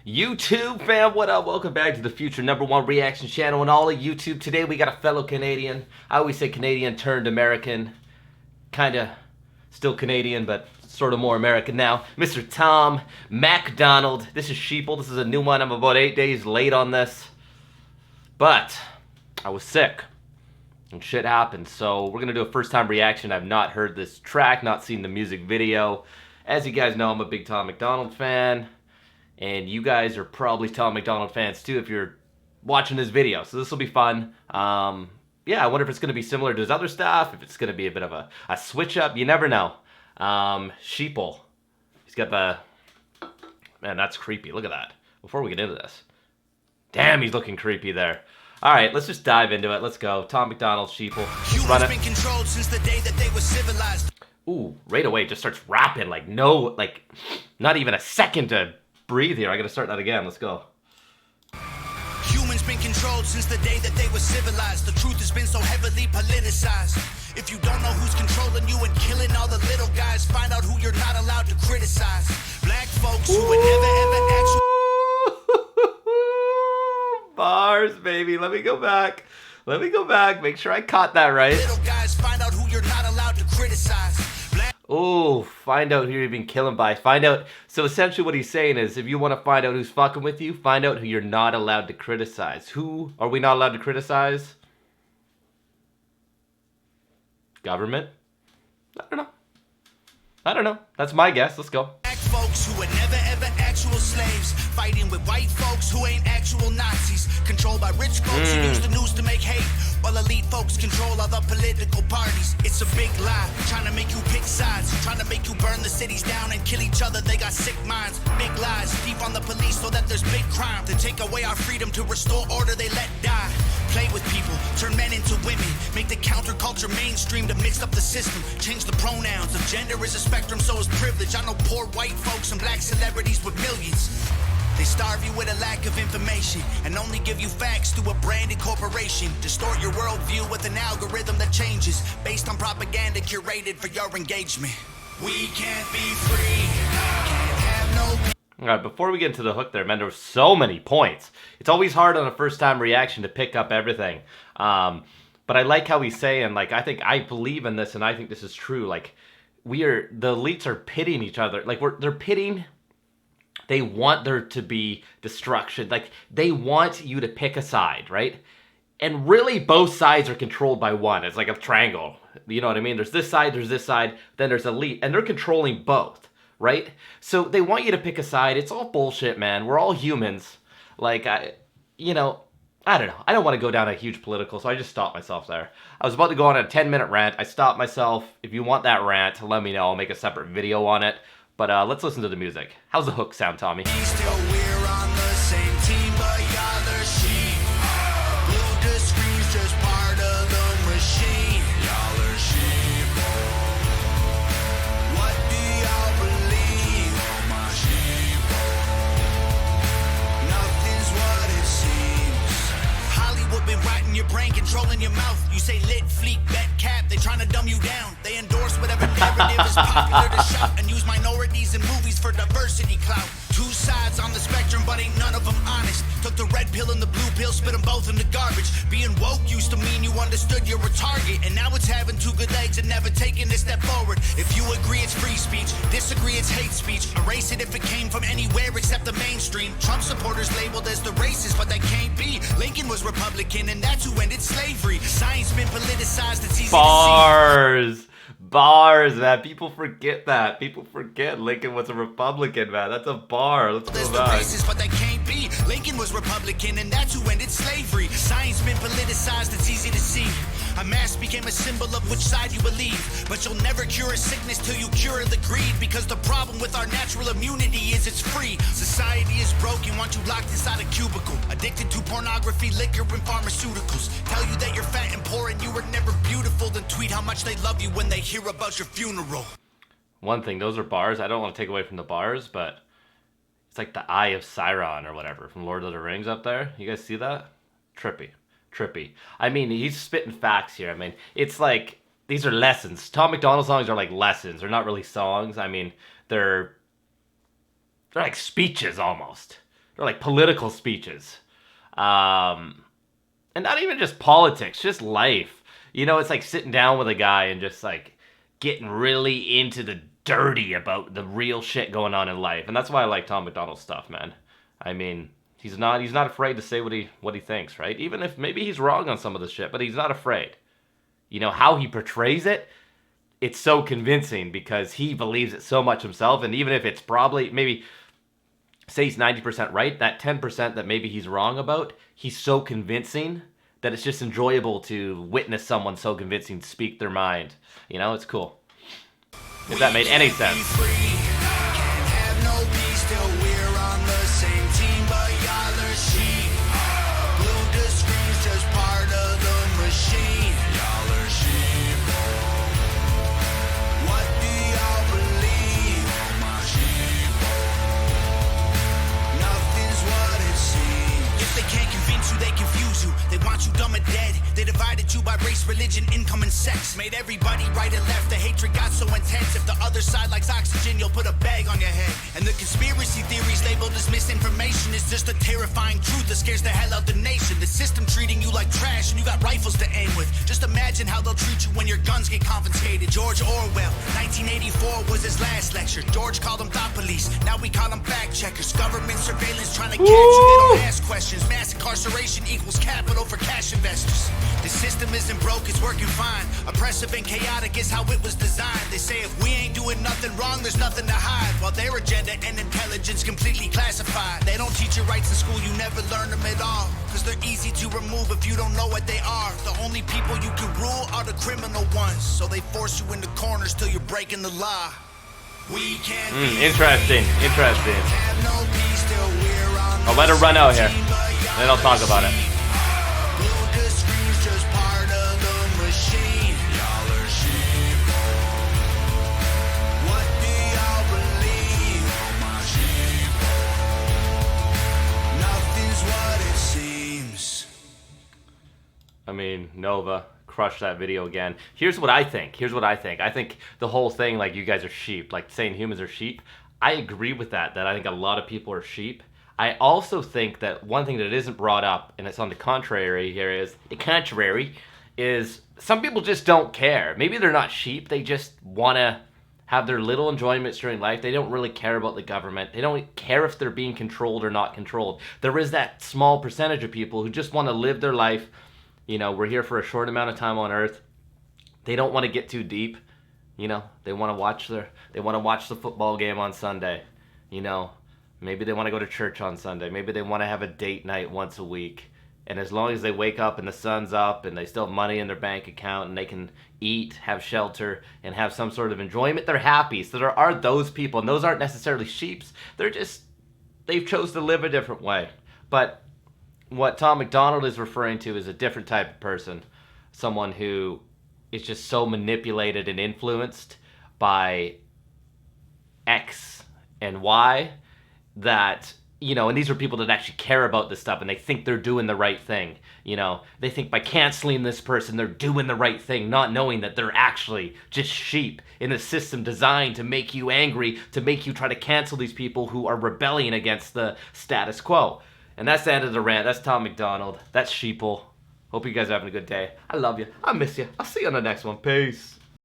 YouTube fam, what up? Welcome back to the future #1 reaction channel on all of YouTube. Today we got a fellow Canadian. I always say Canadian turned American. Kinda still Canadian, but sort of more American now. Mr. Tom MacDonald. This is Sheeple. This is a new one. I'm about 8 days late on this. But I was sick. And shit happened. So we're going to do a first time reaction. I've not heard this track, not seen the music video. As you guys know, I'm a big Tom MacDonald fan. And you guys are probably Tom MacDonald fans too if you're watching this video. So this will be fun. Yeah, I wonder if it's going to be similar to his other stuff, if it's going to be a bit of a switch up. You never know. Sheeple. He's got the... Man, that's creepy. Look at that. Before we get into this. Damn, he's looking creepy there. All right, let's just dive into it. Let's go. Tom MacDonald, Sheeple. Run it. Been controlled since the day that they were civilized. Ooh, right away just starts rapping like not even a second to breathe here. I gotta start that again. Let's go. Humans been controlled since the day that they were civilized. The truth has been so heavily politicized. If you don't know who's controlling you and killing all the little guys, find out who you're not allowed to criticize. Black folks who would never ever actually... Bars, baby. Let me go back. Let me go back. Make sure I caught that right. Little guys, find out who you're not allowed to criticize. Oh, find out who you've been killing by. Find out. So essentially what he's saying is if you want to find out who's fucking with you, find out who you're not allowed to criticize. Who are we not allowed to criticize? Government? I don't know. That's my guess. Let's go. Black folks who were never ever actual slaves, fighting with white folks who ain't actual Nazis, controlled by rich folks who use the news to make hate, while elite folks control other political parties. It's a big lie, trying to make you pick sides, trying to make you burn the cities down and kill each other. They got sick minds, big lies, deep on the police so that there's big crime. To take away our freedom, to restore order, they let die. Play with people, turn men into women, make the counterculture mainstream to mix up the system, change the pronouns. If gender is a spectrum, so is privilege. I know poor white folks and black celebrities with millions. They starve you with a lack of information and only give you facts through a branded corporation. Distort your worldview with an algorithm that changes based on propaganda curated for your engagement. We can't be free, can't have no... All right, before we get into the hook there, man, there were so many points. It's always hard on a first-time reaction to pick up everything. But I like how he's saying, like, I believe in this and I think this is true. Like, the elites are pitting each other. Like, they're pitting... They want there to be destruction. Like, they want you to pick a side, right? And really, both sides are controlled by one. It's like a triangle. You know what I mean? There's this side, then there's elite. And they're controlling both, right? So they want you to pick a side. It's all bullshit, man. We're all humans. Like, I don't know. I don't want to go down a huge political, so I just stopped myself there. I was about to go on a 10-minute rant. I stopped myself. If you want that rant, let me know. I'll make a separate video on it. But let's listen to the music. How's the hook sound, Tommy? Still we're on the same team, but y'all are sheep. Blue the screen's just part of the machine. Y'all are sheep. What do y'all believe? My sheep. Nothing's what it seems. Hollywood been rotting your brain, controlling your mouth. You say lit, fleek, bet, cap. They trying to dumb you down. They endorse whatever narrative is popular to shout and use minorities in movies for diversity clout. Two sides on the spectrum, but ain't none of them honest. Took the red pill and the blue pill, spit them both in the garbage. Being woke used to mean you understood you're a target, and now it's having two good legs and never taking a step forward. If you agree it's free speech, disagree it's hate speech. Erase it if it came from anywhere except the mainstream. Trump supporters labeled as the racist, but that can't be. Lincoln was Republican, and that's who ended slavery. Science been politicized, it's easy to see. Bars, man. People forget that. People forget Lincoln was a Republican, man. That's a bar. Let's go back. Racist, but that can't be. Lincoln was Republican, and that's who ended slavery. Science been politicized, it's easy to see. A mask became a symbol of which side you believe. But you'll never cure a sickness till you cure the greed. Because the problem with our natural immunity is it's free. Society is broken, want you locked inside a cubicle. Addicted to pornography, liquor, and pharmaceuticals. Tell you that you're fat and poor and you were never beautiful. Then tweet how much they love you when they hear about your funeral. One thing, those are bars. I don't want to take away from the bars, but it's like the Eye of Sauron or whatever from Lord of the Rings up there. You guys see that? Trippy. I mean, he's spitting facts here. I mean, it's like, these are lessons. Tom MacDonald songs are like lessons. They're not really songs. I mean, they're like speeches almost. They're like political speeches. And not even just politics, just life. You know, it's like sitting down with a guy and just like getting really into the dirty about the real shit going on in life. And that's why I like Tom MacDonald's stuff, man. I mean, he's not afraid to say what he thinks, right? Even if maybe he's wrong on some of the shit, but he's not afraid. You know, how he portrays it, it's so convincing because he believes it so much himself. And even if it's probably, maybe, say he's 90% right, that 10% that maybe he's wrong about, he's so convincing that it's just enjoyable to witness someone so convincing speak their mind. You know, it's cool. If that made any sense. They want you dumb and dead. They divided you by race, religion, income, and sex. Made everybody right and left. The hatred got so intense. If the other side likes oxygen, you'll put a bag on your head. And the conspiracy theories labeled as misinformation is just a terrifying truth that scares the hell out the nation. The system treating you like trash and you got rifles to aim with. Just imagine how they'll treat you when your guns get confiscated. George Orwell, 1984 was his last lecture. George called them thought police. Now we call them fact checkers. Government surveillance trying to catch you. They don't ask questions. Mass incarceration equals capital for cash investors. The system isn't broke, it's working fine. Oppressive and chaotic is how it was designed. They say if we ain't doing nothing wrong, there's nothing to hide. While their agenda and intelligence completely classified. They don't teach you rights in school, you never learn them at all. Cause they're easy to remove if you don't know what they are. The only people you can rule are the criminal ones. So they force you into corners till you're breaking the law. We can't Interesting. I'll let it run out here. Then I'll talk about it. I mean, Nova, crush that video again. Here's what I think. I think the whole thing, like, you guys are sheep, like saying humans are sheep. I agree with that I think a lot of people are sheep. I also think that one thing that isn't brought up, and it's on the contrary here, is some people just don't care. Maybe they're not sheep. They just want to have their little enjoyments during life. They don't really care about the government. They don't care if they're being controlled or not controlled. There is that small percentage of people who just want to live their life. You know, we're here for a short amount of time on Earth. They don't want to get too deep. You know, they want to watch the football game on Sunday. You know, maybe they want to go to church on Sunday. Maybe they want to have a date night once a week. And as long as they wake up and the sun's up and they still have money in their bank account and they can eat, have shelter, and have some sort of enjoyment, they're happy. So there are those people, and those aren't necessarily sheeps. They've chose to live a different way. But what Tom MacDonald is referring to is a different type of person. Someone who is just so manipulated and influenced by X and Y that, you know, and these are people that actually care about this stuff and they think they're doing the right thing. You know, they think by canceling this person, they're doing the right thing, not knowing that they're actually just sheep in a system designed to make you angry, to make you try to cancel these people who are rebelling against the status quo. And that's the end of the rant. That's Tom MacDonald. That's Sheeple. Hope you guys are having a good day. I love you. I miss you. I'll see you on the next one. Peace.